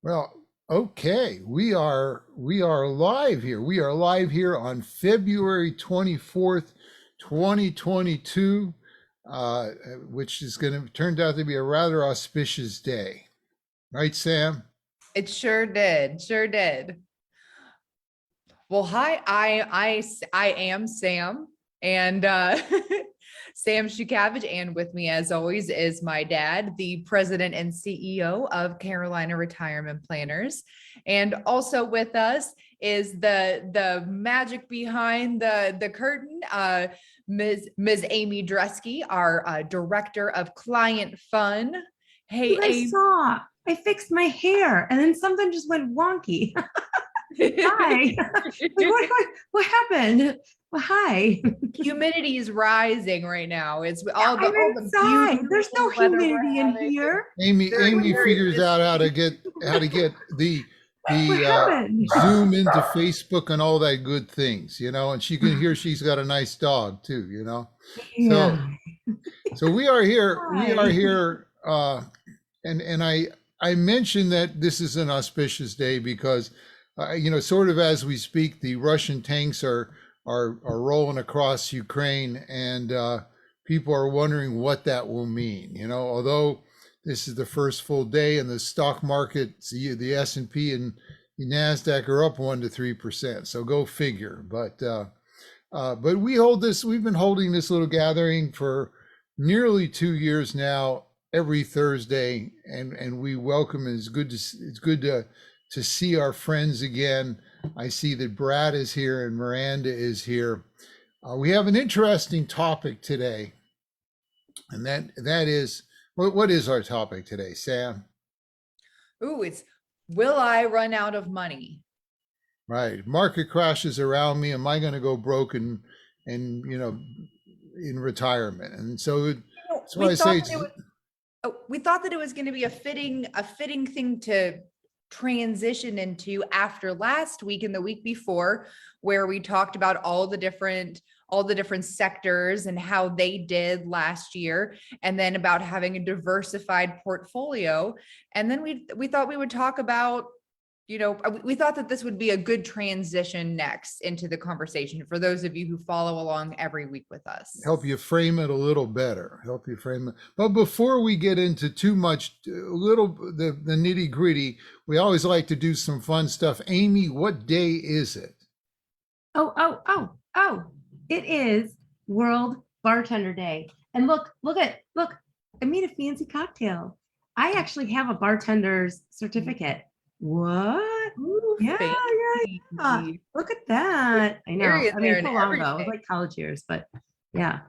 Well, okay, we are live here. We are live here on February 24th, 2022, which is going to turned out to be a rather auspicious day. Right, Sam? It sure did. Sure did. Well, hi, I am Sam and Sam Shukavage, and with me as always is my dad, the president and CEO of Carolina Retirement Planners. And also with us is the magic behind the curtain, Ms. Amy Dresky, our director of client fun. Hey, You guys saw, I fixed my hair and then something just went wonky. Hi. Like, what happened? Well, hi. Humidity is rising right now. It's I'm inside. There's no humidity in here. Amy figures out how to get the Zoom into Facebook and all that good things, and she can hear she's got a nice dog too, Yeah. So we are here. Hi. And I mentioned that this is an auspicious day because, sort of as we speak, the Russian tanks are rolling across Ukraine, and people are wondering what that will mean. Although this is the first full day, and the stock market, the S&P and the Nasdaq are up 1 to 3%. So go figure. But we've been holding this little gathering for nearly 2 years now, every Thursday, and we welcome. It's good to see our friends again. I see that Brad is here and Miranda is here. We have an interesting topic today, and that is, what is our topic today, Sam? Ooh, it's will I run out of money? Right. Market crashes around me. Am I going to go broke in retirement? And so that's why I say we thought that it was going to be a fitting thing to transition into after last week and the week before, where we talked about all the different sectors and how they did last year, and then about having a diversified portfolio. And then we thought we would talk about, we thought that this would be a good transition next into the conversation for those of you who follow along every week with us. Help you frame it a little better. But before we get into too much, the nitty gritty, we always like to do some fun stuff. Amy, what day is it? Oh. It is World Bartender Day. And look, I made a fancy cocktail. I actually have a bartender's certificate. What? Ooh, Yeah. Look at that. I know. I mean, so long ago. It was like college years, but yeah.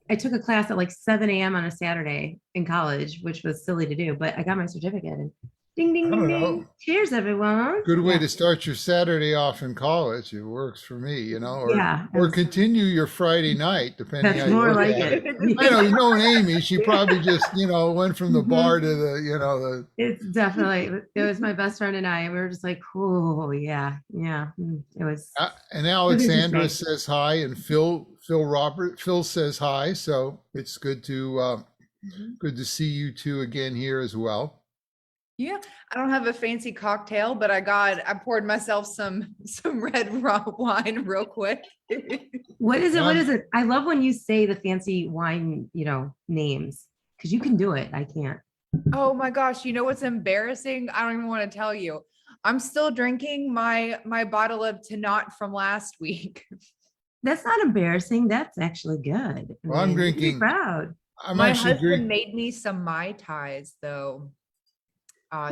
I took a class at like 7 a.m. on a Saturday in college, which was silly to do, but I got my certificate. And ding, ding, ding, ding. Cheers, everyone. Good way to start your Saturday off in college. It works for me, or continue your Friday night, depending. That's more like it. I know, Amy, she probably just, went from the bar to the. It's definitely, it was my best friend and I, and we were just like, oh yeah. It was. And Alexandra says hi, and Phil says hi. So it's good to see you two again here as well. Yeah, I don't have a fancy cocktail, but I poured myself some red raw wine real quick. What is it? I love when you say the fancy wine, names, because you can do it. I can't. Oh my gosh, you know what's embarrassing? I don't even want to tell you. I'm still drinking my bottle of Tannat from last week. That's not embarrassing. That's actually good. Well, I'm drinking. Proud. My husband made me some Mai Tais though.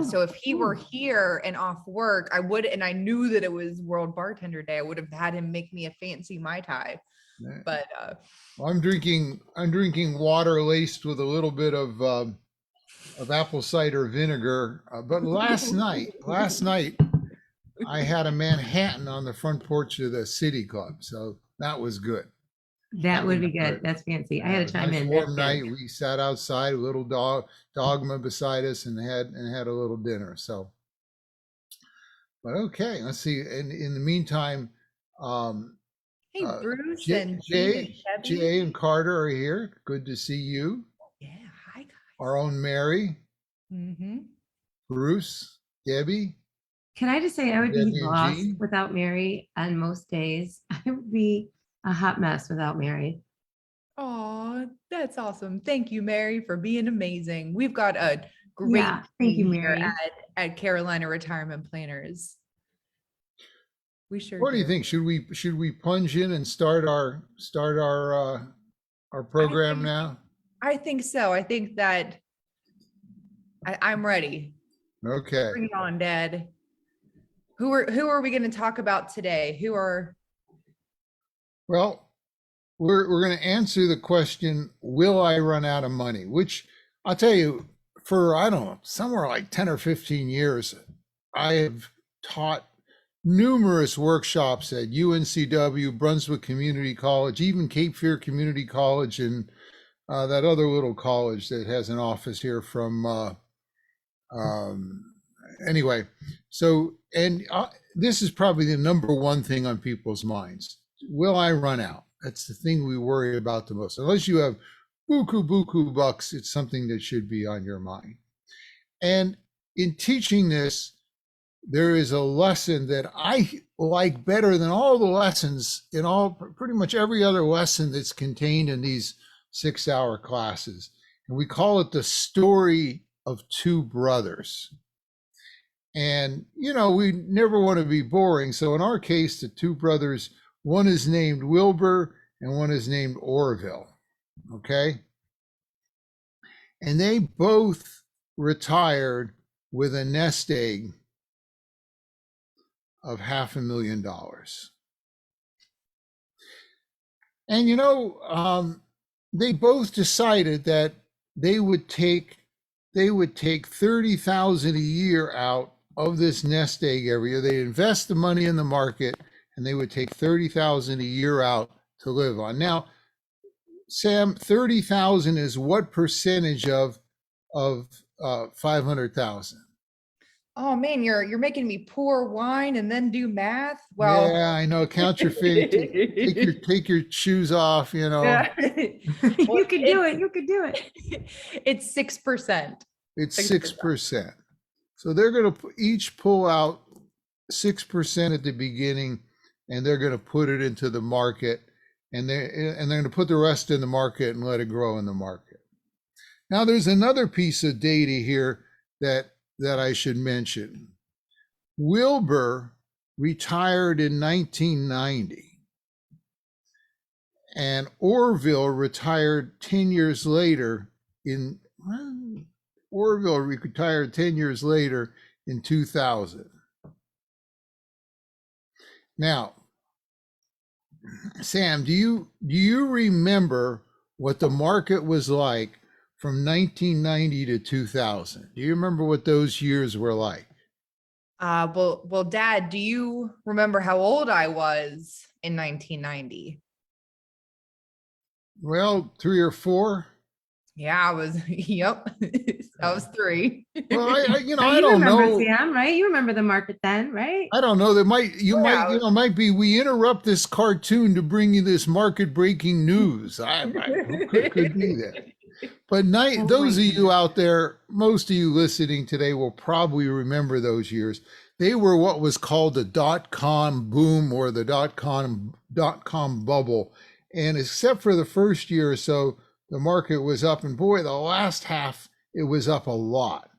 So if he were here and off work, and I knew that it was World Bartender Day, I would have had him make me a fancy Mai Tai. But well, I'm drinking water laced with a little bit of apple cider vinegar. But last night, I had a Manhattan on the front porch of the City Club, so that was good. That would be good. That's fancy. I had to chime in. Warm night. We sat outside, a little dogma beside us, and had a little dinner. So, but okay, let's see. In the meantime, hey, Bruce and Jay and Carter are here. Good to see you. Yeah, hi guys. Our own Mary, Mm-hmm. Bruce, Debbie, Can I just say I would be Debbie and lost Jean. without Mary on most days. I would be a hot mess without Mary. Oh, that's awesome. Thank you, Mary, for being amazing. We've got a great Yeah, thank you, team here Mary. at Carolina Retirement Planners. We sure What do you do. think? Should we plunge in and start our program now? I think so. I think that I'm ready. Okay. Bring it on, Dad. Who are we going to talk about today? Well, we're going to answer the question, will I run out of money? Which I'll tell you, for, I don't know, somewhere like 10 or 15 years, I have taught numerous workshops at UNCW, Brunswick Community College, even Cape Fear Community College, and that other little college that has an office here from, anyway. So, and this is probably the number one thing on people's minds. Will I run out? That's the thing we worry about the most. Unless you have buku bucks, it's something that should be on your mind. And in teaching this, there is a lesson that I like better than all the lessons in pretty much every other lesson that's contained in these 6-hour classes. And we call it the story of two brothers. And, you know, we never want to be boring. So in our case, the two brothers, one is named Wilbur and one is named Orville. Okay. And they both retired with a nest egg of $500,000. And, you know, they both decided that they would take $30,000 a year out of this nest egg every year. They invest the money in the market and they would take $30,000 a year out to live on. Now, Sam, 30,000 is what percentage of 500,000? Oh man, you're making me pour wine and then do math. Well, yeah, I know. Count your feet. Take your shoes off. You know. Yeah. You could do it. You could do it. It's 6%. It's 6%. So they're going to each pull out 6% at the beginning, and they're going to put it into the market, and they're going to put the rest in the market and let it grow in the market. Now, there's another piece of data here that I should mention. Wilbur retired in 1990, and Orville retired 10 years later Orville retired 10 years later in 2000. Now, Sam, do you remember what the market was like from 1990 to 2000? Do you remember what those years were like? Well, Dad, do you remember how old I was in 1990? Well, 3 or 4. Yeah, I was. Yep, I was 3. Well, I You don't remember, know. Sam, right? You remember the market then, right? I don't know. There might be. We interrupt this cartoon to bring you this market-breaking news. Who could be that? But those of you out there, most of you listening today will probably remember those years. They were what was called the dot-com boom or the dot-com bubble. And except for the first year or so, the market was up. And boy, the last half, it was up a lot.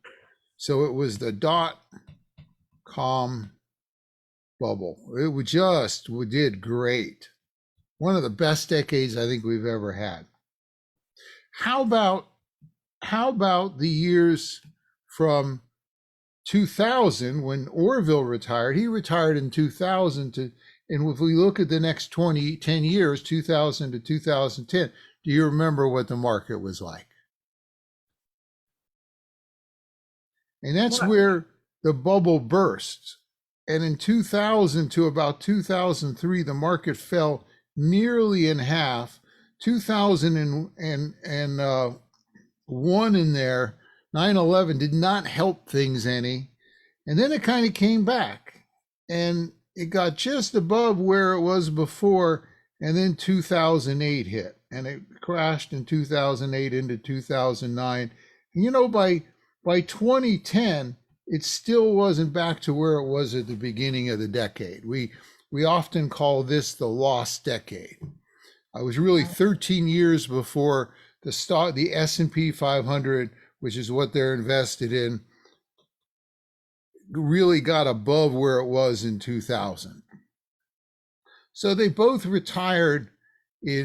So it was the dot-com bubble. It did great. One of the best decades I think we've ever had. How about the years from 2000 when Orville retired? He retired in 2000 and if we look at the next 10 years, 2000 to 2010, do you remember what the market was like? And that's where the bubble burst. And in 2000 to about 2003, the market fell nearly in half. 2001 in there, 9/11 did not help things any. And then it kind of came back and it got just above where it was before. And then 2008 hit and it crashed in 2008 into 2009. And you know, by 2010, it still wasn't back to where it was at the beginning of the decade. We often call this the lost decade. I was really 13 years before the S&P 500, which is what they're invested in, really got above where it was in 2000. So they both retired they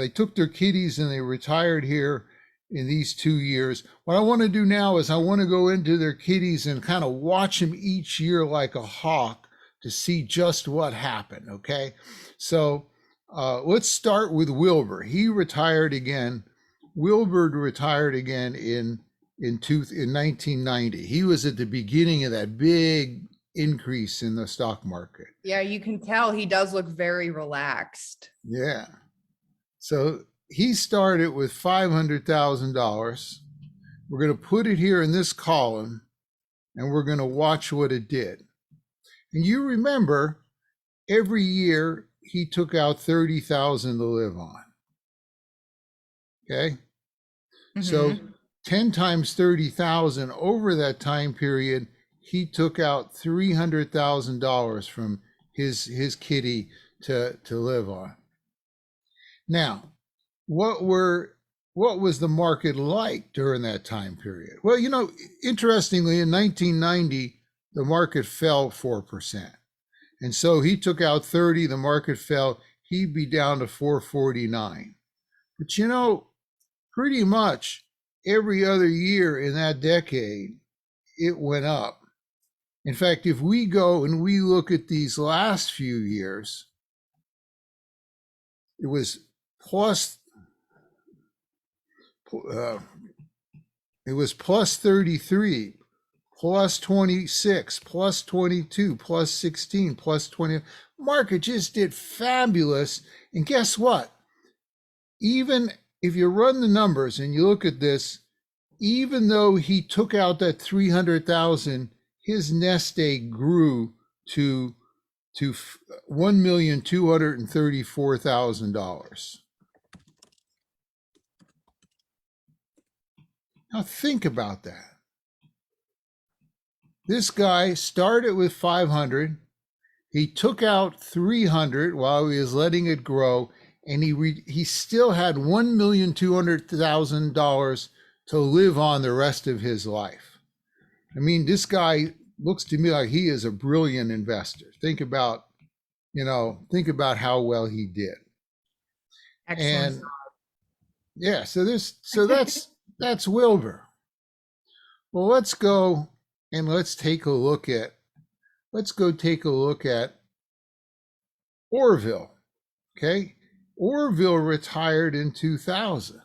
took their kiddies and they retired here in these 2 years. What I want to do now is I want to go into their kiddies and kind of watch them each year like a hawk to see just what happened, okay? So let's start with Wilbur. He retired again. Wilbur retired again in 1990. He was at the beginning of that big increase in the stock market. Yeah, you can tell he does look very relaxed. Yeah. So he started with $500,000. We're going to put it here in this column, and we're going to watch what it did. And you remember, every year he took out $30,000 to live on. Okay? Mm-hmm. So 10 times 30,000 over that time period, he took out $300,000 from his kitty to live on. Now, what was the market like during that time period? Well, interestingly, in 1990, the market fell 4%. And so he took out 30, the market fell, he'd be down to 449. But pretty much every other year in that decade, it went up. In fact, if we go and we look at these last few years, it was plus 33, plus 26, plus 22, plus 16, plus 20. Market just did fabulous. And guess what? Even if you run the numbers and you look at this, even though he took out that 300,000, his nest egg grew to $1,234,000. Now think about that. This guy started with 500. He took out 300 while he was letting it grow, and he still had $1,200,000 to live on the rest of his life. I mean, this guy looks to me like he is a brilliant investor. Think about how well he did. Excellent. And yeah, so that's Wilbur. Well, let's go and take a look at Orville. Okay? Orville retired in 2000.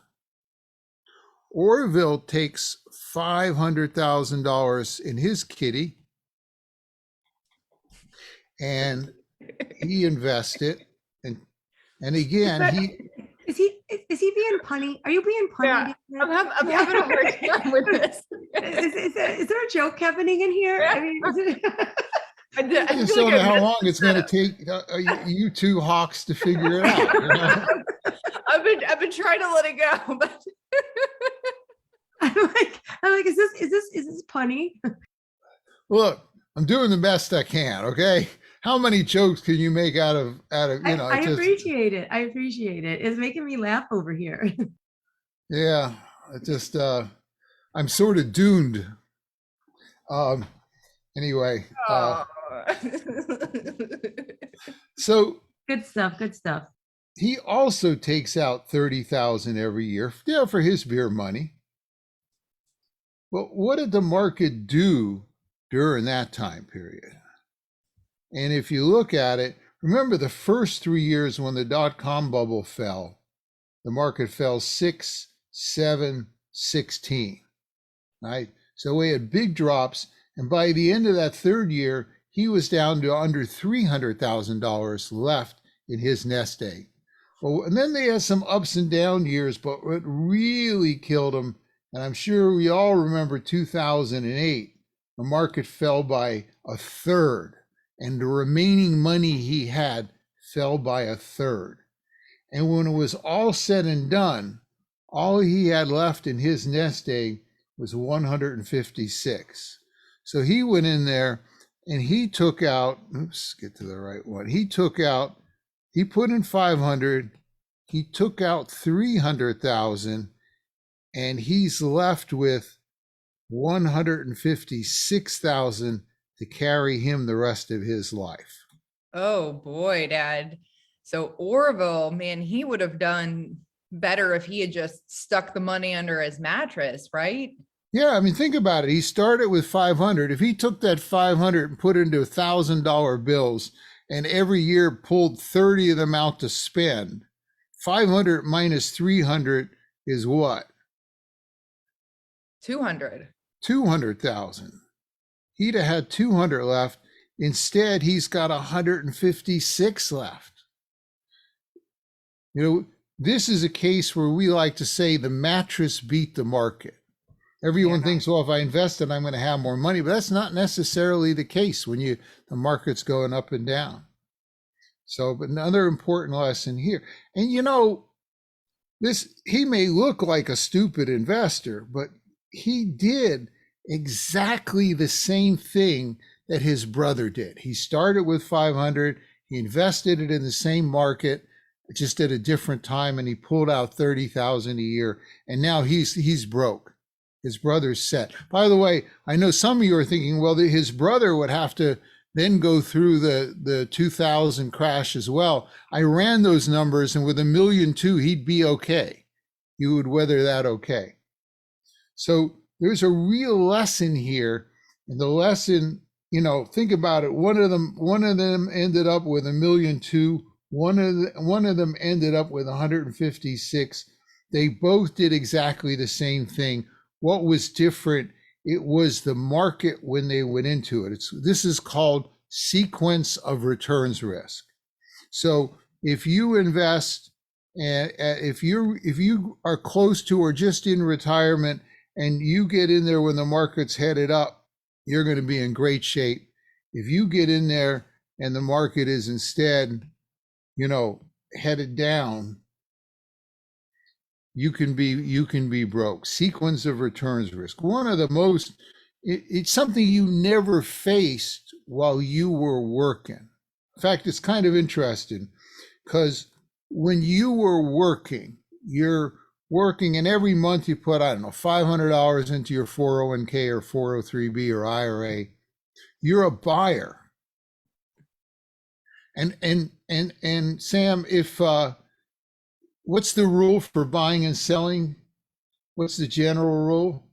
Orville takes $500,000 in his kitty, and he invested. And again, is he being punny? Are you being punny? Yeah, I'm having a hard time with this. Is there a joke happening in here? Yeah. I mean, I just don't know how long it's going to take you two hawks to figure it out. I've been trying to let it go, but I'm like, is this punny? Look, I'm doing the best I can. Okay, how many jokes can you make out of I appreciate it. I appreciate it. It's making me laugh over here. Yeah, it just I'm sort of doomed. Anyway. So good stuff. He also takes out $30,000 every year, for his beer money. But what did the market do during that time period? And if you look at it, remember the first 3 years when the dot-com bubble fell, the market fell 6, 7, 16, right? So we had big drops. And by the end of that third year, he was down to under $300,000 left in his nest egg. Well, and then they had some ups and down years, but what really killed him, and I'm sure we all remember 2008, the market fell by a third, and the remaining money he had fell by a third. And when it was all said and done, all he had left in his nest egg was 156. So he went in there and he took out, oops, get to the right one. He put in 500, he took out 300,000, and he's left with 156,000 to carry him the rest of his life. Oh boy, Dad. So Orville, man, he would have done better if he had just stuck the money under his mattress, right? Yeah, I mean, think about it. He started with 500. If he took that 500 and put it into $1,000 bills and every year pulled 30 of them out to spend, 500 minus 300 is what? 200. 200,000. He'd have had 200 left. Instead, he's got 156 left. You know, this is a case where we like to say the mattress beat the market. Everyone thinks, well, if I invest it, I'm going to have more money, but that's not necessarily the case when the market's going up and down. So, but another important lesson here. And you know, he may look like a stupid investor, but he did exactly the same thing that his brother did. He started with 500, he invested it in the same market, just at a different time, and he pulled out 30,000 a year, and now he's broke. His brother's set. By the way, I know some of you are thinking, well, his brother would have to then go through the 2000 crash as well. I ran those numbers, and with $1.2 million, he'd be okay. He would weather that okay. So there's a real lesson here, and the lesson, you know, think about it. One of them ended up with $1.2 million. One of them ended up with 156. They both did exactly the same thing. What was different? It was the market when they went into it. This is called sequence of returns risk. So if you invest, and if you are close to or just in retirement, and you get in there when the market's headed up, you're going to be in great shape. If you get in there and the market is instead, you know, headed down, you can be broke. Sequence of returns risk. One of the most, it's something you never faced while you were working. In fact, it's kind of interesting because when you were working, you're working, and every month you put, I don't know, $500 into your 401k or 403b or IRA. You're a buyer. And Sam, if what's the rule for buying and selling? What's the general rule?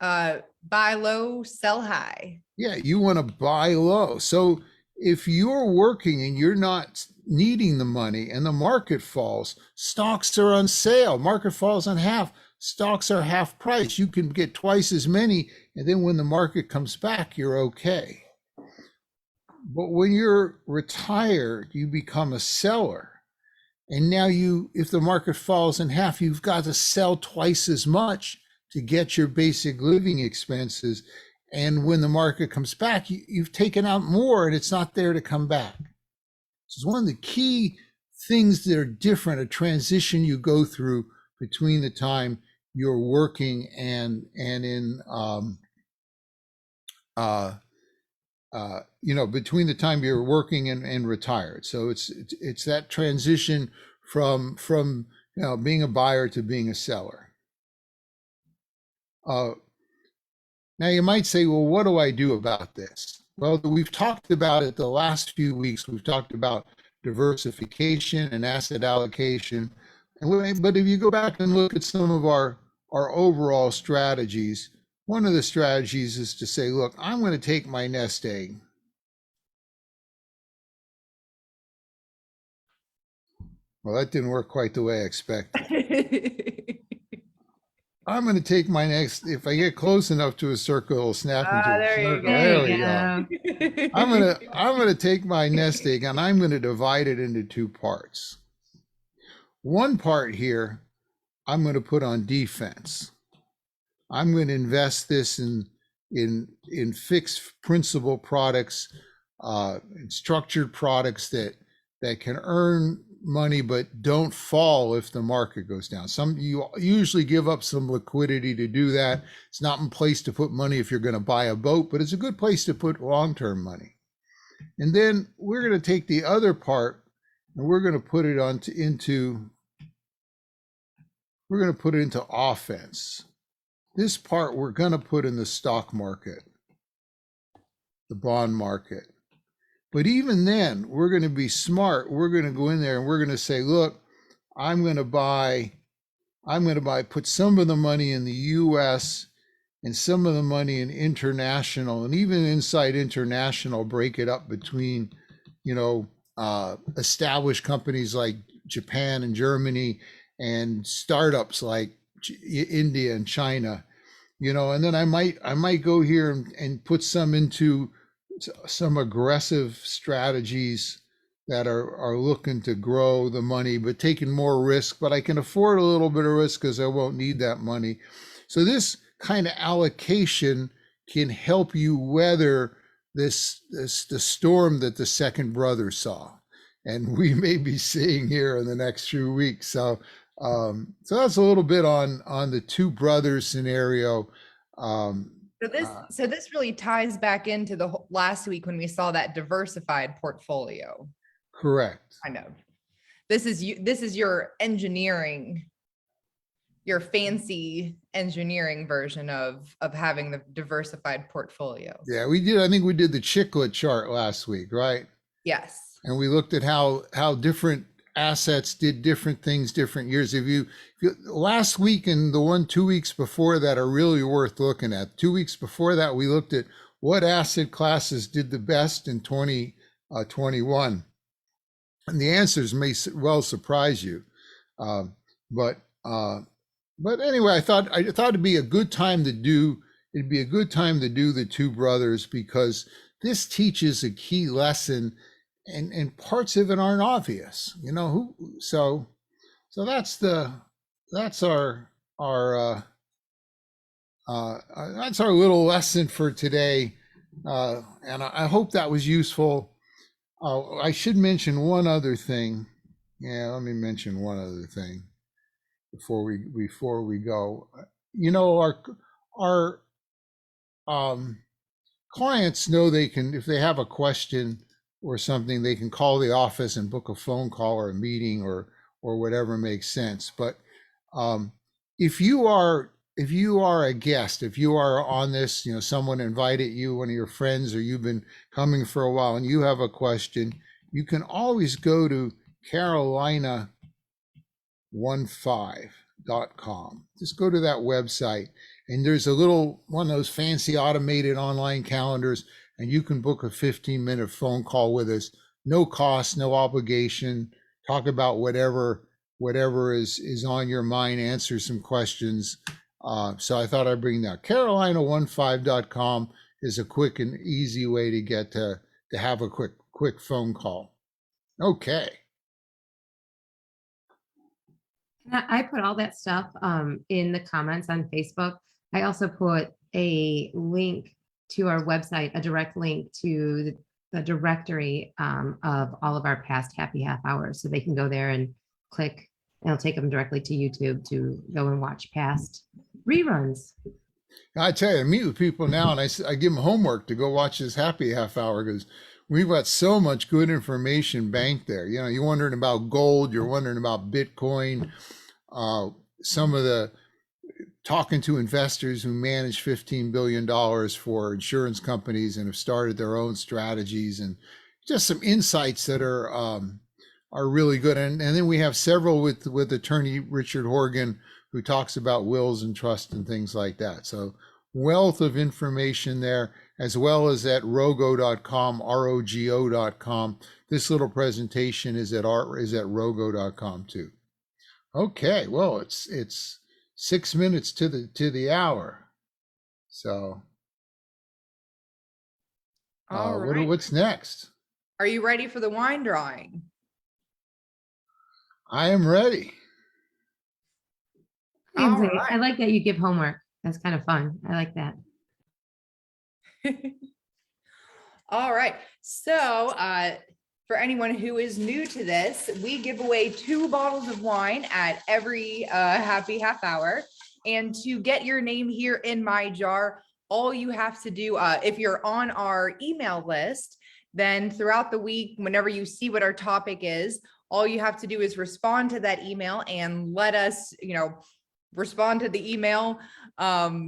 Buy low, sell high. Yeah, you want to buy low. So if you're working and you're not needing the money and the market falls, stocks are on sale, market falls on half, stocks are half price. You can get twice as many, and then when the market comes back, you're okay. But when you're retired, you become a seller. And now if the market falls in half, you've got to sell twice as much to get your basic living expenses. And when the market comes back, you've taken out more and it's not there to come back. So it's one of the key things that are different, a transition you go through between the time you're working and in, between the time you're working and retired. So it's that transition from being a buyer to being a seller. Now you might say, well, what do I do about this? Well, we've talked about it the last few weeks. We've talked about diversification and asset allocation. But if you go back and look at some of our overall strategies, one of the strategies is to say, look, I'm going to take my nest egg. Well, that didn't work quite the way I expected. I'm going to take my if I get close enough to a circle, it'll snap into a circle. There we go. I'm going to take my nest egg and I'm going to divide it into two parts. One part here, I'm going to put on defense. I'm going to invest this in fixed principal products, in structured products that can earn money, but don't fall if the market goes down. You usually give up some liquidity to do that. It's not a place to put money if you're going to buy a boat, but it's a good place to put long-term money. And then we're going to take the other part and we're going to put it into offense. This part we're going to put in the stock market, the bond market. But even then, we're going to be smart. We're going to go in there and we're going to say, look, I'm going to put some of the money in the US and some of the money in international, and even inside international, break it up between, established companies like Japan and Germany and startups like India and China, and then I might go here and put some into some aggressive strategies that are looking to grow the money, but taking more risk, but I can afford a little bit of risk because I won't need that money. So this kind of allocation can help you weather the storm that the second brother saw. And we may be seeing here in the next few weeks. So that's a little bit on the two brothers scenario. So this really ties back into the last week when we saw that diversified portfolio. Correct. Kind of. This is your engineering, your fancy engineering version of having the diversified portfolio. Yeah, we did. I think we did the chiclet chart last week, right? Yes. And we looked at how different assets did different things different years. If you last week and the 2 weeks before that are really worth looking at. 2 weeks before that, we looked at what asset classes did the best in 2021. And the answers may well surprise you. But anyway, I thought it'd be a good time to do the two brothers, because this teaches a key lesson. And parts of it aren't obvious, so that's our little lesson for today. And I hope that was useful. I should mention one other thing. Yeah, let me mention one other thing before we go. Our clients know they can, if they have a question or something, they can call the office and book a phone call or a meeting or whatever makes sense. But if you are a guest, if you are on this, someone invited you, one of your friends, or you've been coming for a while and you have a question, you can always go to Carolina15.com. Just go to that website, and there's a little one of those fancy automated online calendars, and you can book a 15-minute phone call with us. No cost, no obligation. Talk about whatever is on your mind, answer some questions. So I thought I'd bring that. Carolina15.com is a quick and easy way to get to have a quick phone call. Okay. I put all that stuff in the comments on Facebook. I also put a link to our website, a direct link to the directory of all of our past happy half hours. So they can go there and click, and it'll take them directly to YouTube to go and watch past reruns. I tell you, I meet with people now and I give them homework to go watch this happy half hour, because we've got so much good information banked there. You're wondering about gold, you're wondering about Bitcoin, some of the talking to investors who manage $15 billion for insurance companies and have started their own strategies, and just some insights that are really good. And then we have several with attorney Richard Horgan, who talks about wills and trust and things like that. So wealth of information there, as well as at rogo.com, rogo.com. This little presentation is at rogo.com too. Okay, well, it's 6 minutes to the hour. So all right. What's next? Are you ready for the wine drawing? I am ready. Right. I like that you give homework. That's kind of fun. I like that. All right. So for anyone who is new to this, we give away 2 bottles of wine at every happy half hour. And to get your name here in my jar, all you have to do, if you're on our email list, then throughout the week, whenever you see what our topic is, all you have to do is respond to that email and let us, respond to the email.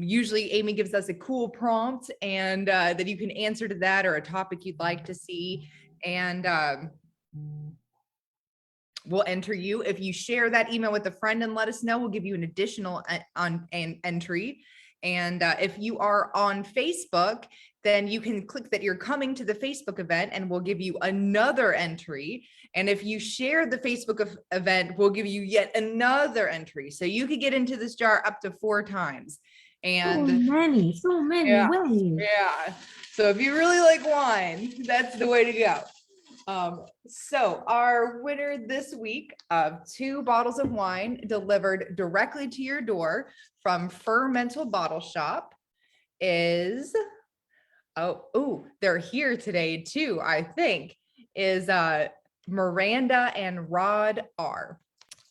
Usually Amy gives us a cool prompt and that you can answer to that, or a topic you'd like to see. And we'll enter you. If you share that email with a friend and let us know, we'll give you an additional entry. And if you are on Facebook, then you can click that you're coming to the Facebook event and we'll give you another entry. And if you share the Facebook event, we'll give you yet another entry. So you could get into this jar up to 4 times. And so many ways. Yeah. So if you really like wine, that's the way to go. So our winner this week of 2 bottles of wine delivered directly to your door from Fermental Bottle Shop is, they're here today too, I think, is Miranda and Rod R.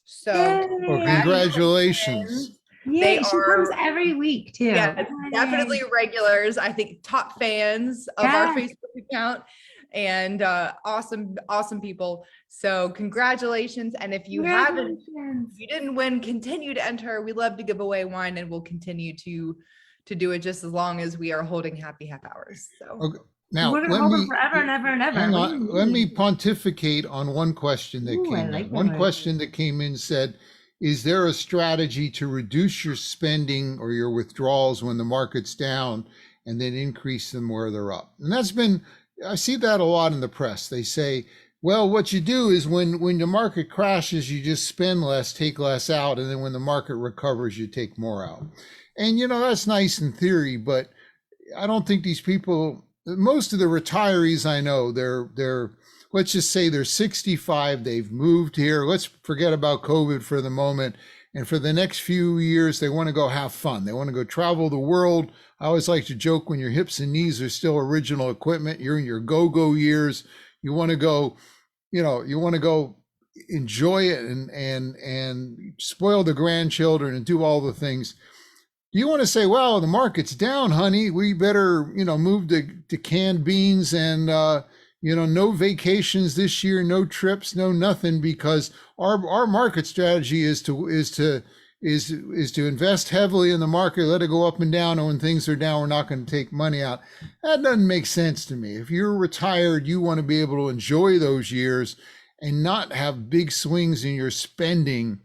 So well, congratulations. Yeah, she comes every week too. Yeah, definitely regulars. I think top fans of our Facebook account, and awesome people. So congratulations. And if you haven't, if you didn't win, continue to enter. We love to give away wine, and we'll continue to do it just as long as we are holding happy half hours. So okay. Now, we're gonna hold them forever and ever and ever. Hang on, let me pontificate on one question that came in. One question that came in said, is there a strategy to reduce your spending or your withdrawals when the market's down and then increase them where they're up? And I see that a lot in the press. They say, well, what you do is when the market crashes, you just spend less, take less out. And then when the market recovers, you take more out. And, that's nice in theory, but I don't think these people, most of the retirees I know, they're let's just say they're 65, they've moved here. Let's forget about COVID for the moment. And for the next few years, they want to go have fun. They want to go travel the world. I always like to joke, when your hips and knees are still original equipment, you're in your go-go years. You want to go, enjoy it and spoil the grandchildren and do all the things. You want to say, well, the market's down, honey. We better, move to canned beans and, no vacations this year, no trips, no nothing, because our market strategy is to invest heavily in the market, let it go up and down, and when things are down, we're not going to take money out. That doesn't make sense to me. If you're retired, you want to be able to enjoy those years and not have big swings in your spending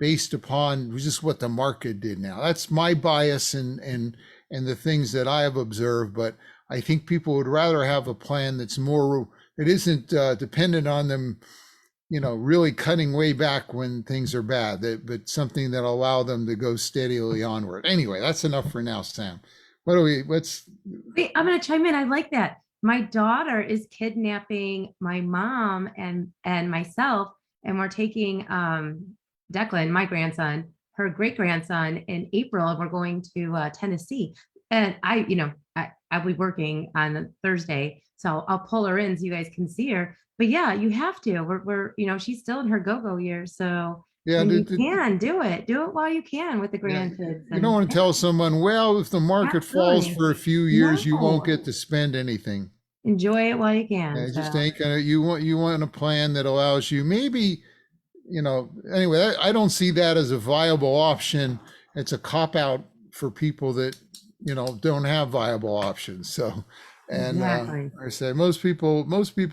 based upon just what the market did now. That's my bias and the things that I have observed, but I think people would rather have a plan that isn't dependent on them, really cutting way back when things are bad, but something that allow them to go steadily onward. Anyway, that's enough for now, Sam. Wait, I'm going to chime in. I like that. My daughter is kidnapping my mom and myself, and we're taking Declan, my grandson, her great grandson, in April, and we're going to Tennessee. And I'll be working on a Thursday, so I'll pull her in so you guys can see her. But yeah, you have to. We're she's still in her go-go years, so yeah, you can do it. Do it while you can with the grandkids. You don't want to tell someone, well, if the market falls for a few years, you won't get to spend anything. Enjoy it while you can. Yeah, just ain't gonna. You want a plan that allows you maybe. Anyway, I don't see that as a viable option. It's a cop-out for people that, don't have viable options. So, and exactly. I say most people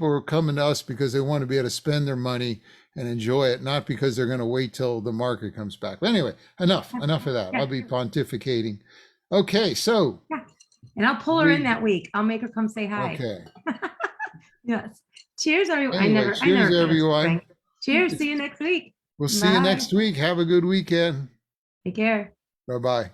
are coming to us because they want to be able to spend their money and enjoy it, not because they're going to wait till the market comes back. But anyway, enough of that. I'll be pontificating. Okay, so. Yeah. And I'll pull her in that week. I'll make her come say hi. Okay. Yes. Cheers, everyone. Anyway, cheers, everyone. Cheers. See you next week. We'll see you next week. Have a good weekend. Take care. Bye-bye.